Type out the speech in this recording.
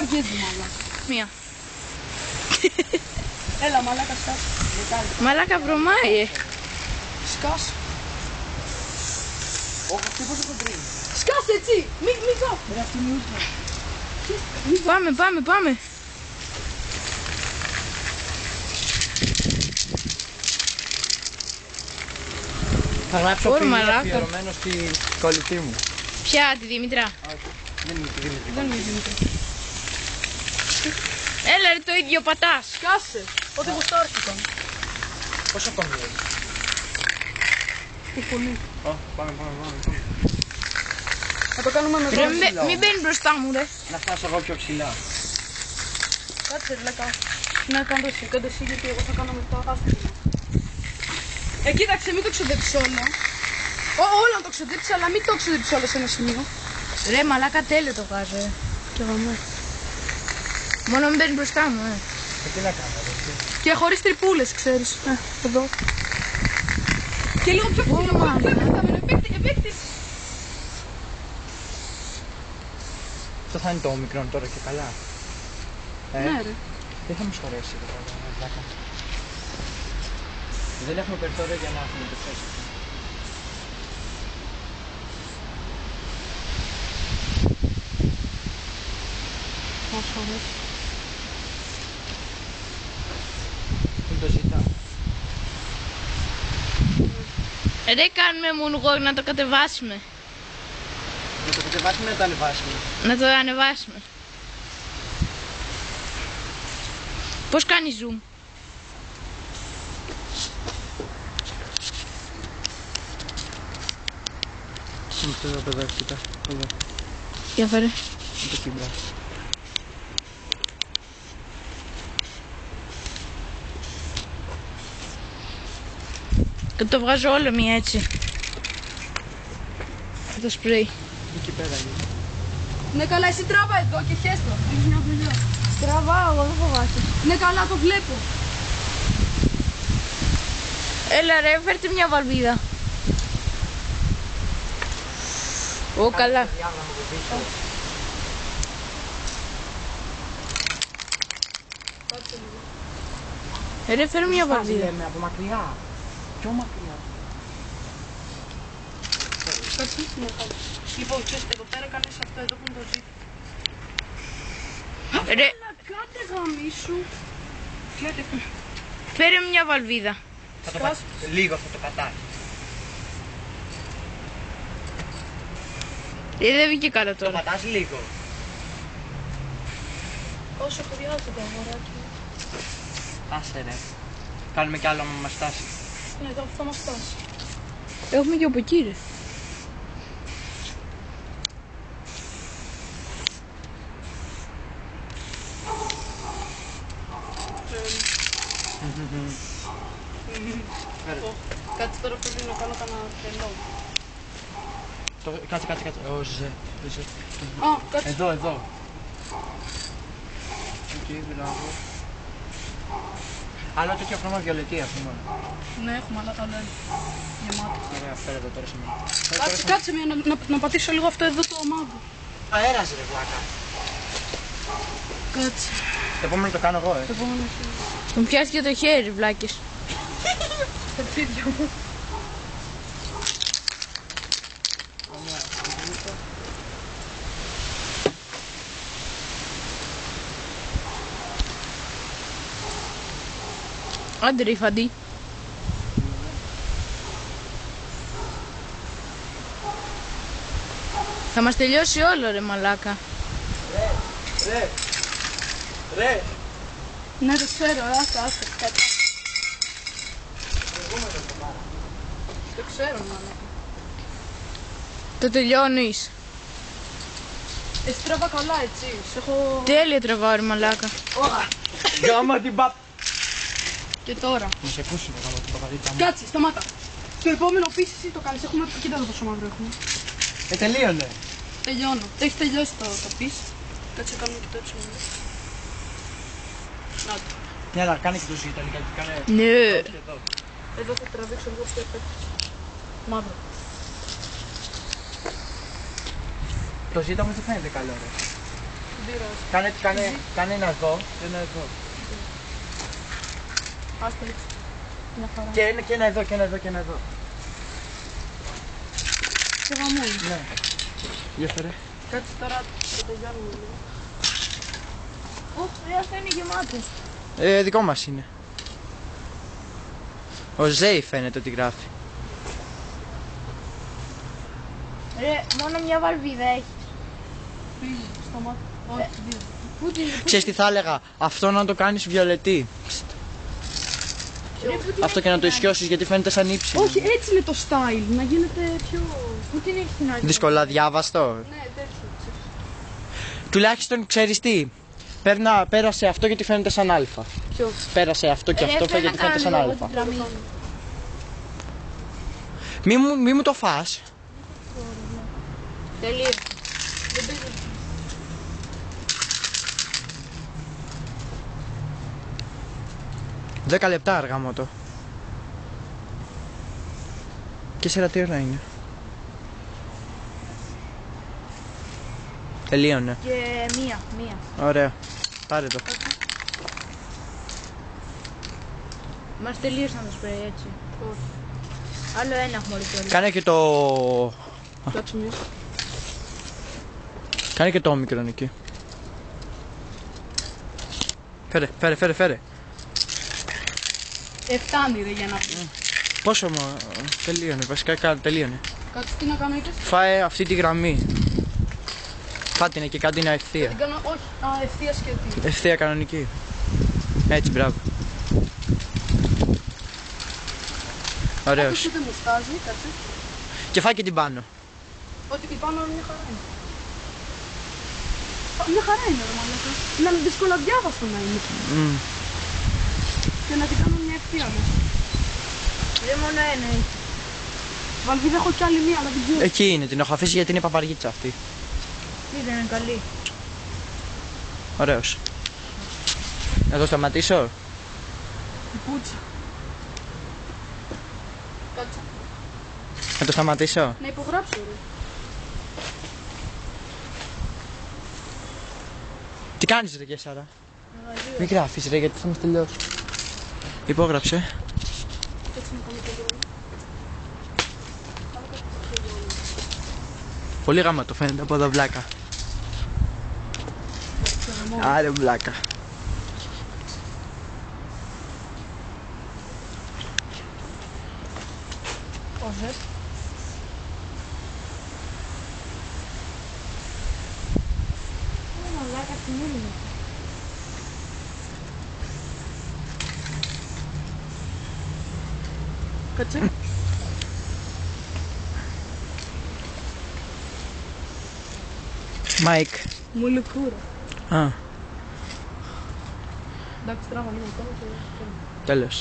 αργίζει μαλάκα. Μία. Έλα μαλάκα σκάσε. Μαλάκα βρωμάει. Σκάσε. Όχι, τι πόσο κοντρίνει. Σκάσε έτσι. Μην κάθω. Ρε αυτή είναι ούτρα. Πάμε. Θα γράψω Ωρ, φίλο μαλάκα. αφιερωμένο στη κολλητή μου. Ποια, τη Δήμητρα? Όχι, δεν είναι τη Δήμητρη. Δεν είναι Δημήτρη. Έλα ρε, το ίδιο πατάς. Σκάσε. Ό,τι γουστάρθηκαν. Πόσο ακόμη είναι. Τι πολύ. Πάμε. Θα το κάνουμε με Ρε, δόση. μην μπαίνει μπροστά μου ρε. Να φτάσω εγώ πιο ψηλά. Κάτσε ρε λέκα. Ναι, κάντο εσύ γιατί εγώ θα κάνω μετά άσχημα. Κοίταξε, μην το ξεδέψεις όλο. Όλο να το ξεδέψεις, αλλά μην το ξεδέψεις όλο σε ένα σημείο. Ρε, μαλάκα τέλειο το βγάζω, Και εγώ ναι. Μόνο μην μπαίνει μπροστά μου, Τι να κάνω, ρε. Και χωρίς τρυπούλες, ξέρεις. Εδώ. Και λίγο πιο ψηλό. Επέκτηση. Αυτό θα είναι το μικρό τώρα και καλά. Ναι ρε. Δεν θα μου σχολέσει εδώ πέρα. Δεν έχουμε περιθώριο για να έχουμε το θέση. Όσο αρέσει. Δεν το ζητά. Ρε, κάνουμε moonwalk να το κατεβάσουμε. Να το κατεβάσουμε ή να το ανεβάσουμε. Να το ανεβάσουμε. Πώς κάνει zoom? Αυτό εδώ παιδάκι, κοίτα. Εδώ. Για φέρε. Με το κύμπρα. Και το βγάζω όλο μία έτσι. Το σπρέι. Εκεί πέρα είναι. Ναι καλά, εσύ τράβα εδώ και χέστο. Έχεις μια δουλειά. Τραβάω, εγώ δεν φοβάσαι. Ναι καλά, το βλέπω. Έλα ρε, φέρτε μια βαλβίδα. Ω, καλά. Ρε, φέρε μια βαλβίδα. Λέμε από μακριά. Πιο μακριά. Κάτσε να κάνω. Λοιπόν, ξέρεις, εδώ πέρα κάνεις αυτό εδώ που είναι το ζύτο. Ρε, Κάτε γαμίσου. φέρε μια βαλβίδα. Λίγο θα το πατάει. Δεν βγήκε καλά Το τώρα. πατάς λίγο. Όσο χρειάζεται, αγοράκι. Άσε ρε. Κάνουμε κι άλλο άμα μας φτάσει. Ναι, εδώ θα μας φτάσει. Έχουμε και από εκεί ρε. Κάτσε τώρα πρέπει να κάνω κανένα τρελό. Κάτσε. Όχι, Α, κάτσε. Εδώ. Εκεί, μπράβο. Άλλο τέτοιο χρώμα βιολετή, ας πούμε. Ναι, έχουμε άλλα τα λένε. Γεμάτο. Ωραία, φέρε εδώ τώρα σε μένα. Κάτσε να πατήσω λίγο αυτό εδώ το μαύρο. Αέρας ρε βλάκα. Κάτσε. Το επόμενο το κάνω εγώ, Το επόμενο Μου πιάστηκε το χέρι, βλάκες. τα πίδια μου. Άντε ρε, Φαντή. Θα μας τελειώσει όλο ρε μαλάκα. Ρε. Ναι, το ξέρω, άσε, κάτσε. Το ξέρω, μάλλον. Το τελειώνεις. Εσύ τραβά καλά, έτσι. Σε έχω... Τέλεια τραβάω ρε μαλάκα. Γάμα την παπ. Και τώρα. Να σε ακούσει το γάμα την παπαδίτσα μου. Κάτσε, σταμάτα. Το επόμενο πίσω εσύ το κάνεις. Έχουμε... Κοίτα εδώ πόσο μαύρο έχουμε. Τελείωνε. Τελειώνω. Έχει τελειώσει το πίσω. Κάτσε, κάνουμε και το έτσι. Να το. Ναι, να κάνει και το ζήτα λιγάκι. Κάνε. Ναι. Εδώ θα τραβήξω λίγο πιο επέκταση. Μαύρο. Το ζήτα μου δεν φαίνεται καλό ρε. πειράζει. Κάνε ένα εδώ και ένα εδώ. Άστο έτσι. Μια χαρά. Και ένα εδώ και ένα εδώ και ένα εδώ. Και γαμώνει. Ναι. Για φέρε. Κάτσε τώρα το τελειώνουμε λίγο. Οχ, αυτά είναι γεμάτες. Δικό μας είναι. Ο Ζέι φαίνεται ότι γράφει. Ρε, μόνο μια βαλβίδα έχει. Πήγε στο μάτι. Όχι, δύο. Πού την... Ξέρεις τι θα έλεγα, αυτό να το κάνεις βιολετή. Αυτό και να το ισιώσεις γιατί φαίνεται σαν ύψη. Όχι, έτσι είναι το style. Να γίνεται πιο... Πού την έχεις την άλλη. Δύσκολα διάβαστο. Ναι, τέτοιο. Τουλάχιστον ξέρεις τι. Πέρασε αυτό γιατί φαίνεται σαν αλφα. Ποιο? Πέρασε αυτό και αυτό γιατί φαίνεται σαν αλφα. Μη μου το φας. Τελείω. 10 λεπτά αργά μότο. Και 4 τι ώρα είναι. Τελείωνε. Και μία. Ωραία. Πάρε το. Μας τελείωσαν το σπρέι έτσι. Άλλο ένα έχουμε όλη τώρα. Κάνε και το... Κάτσε μία. Κάνε και το όμικρον εκεί. Φέρε. Φτάνει ρε για να πει. Πόσο μου... Τελείωνε, βασικά τελείωνε. Κάτσε τι να κάνω είπες. Φάε αυτή τη γραμμή. Φάτε είναι και κάτι είναι ευθεία. Την κάνω, όχι, ευθεία σκέτη. Ευθεία κανονική. Έτσι, μπράβο. Ωραίος. Αυτό δεν μου στάζει, κάτσε. Και φάει και την πάνω. Ότι την πάνω μια χαρά είναι. Μια χαρά είναι ρε μαλάκα. Να είναι δύσκολα διάβαστο να είναι. Και να την κάνω μια ευθεία μέσα. Δεν μόνο ένα έχει. Βαλβίδα έχω κι άλλη μία, αλλά την ξέρω. Εκεί είναι, την έχω αφήσει γιατί είναι παπαργίτσα αυτή. Τι δεν είναι καλή. Ωραίος. Να το σταματήσω. Η πούτσα. Κάτσε. Να το σταματήσω. Να υπογράψω ρε. Τι κάνεις ρε Κέσσαρα. Μην γράφεις ρε γιατί θα μας τελειώσει. Υπόγραψε. Έτσι να κάνω το λόγο. Πολύ γάμα το φαίνεται από εδώ βλάκα. Άρε βλάκα. Πόσες. Μαλάκα την ούλη μου. Κάτσε. Μάικ. Μου λουκούρα. Α, Εντάξει, τράβα λίγο ακόμα και... τέλος.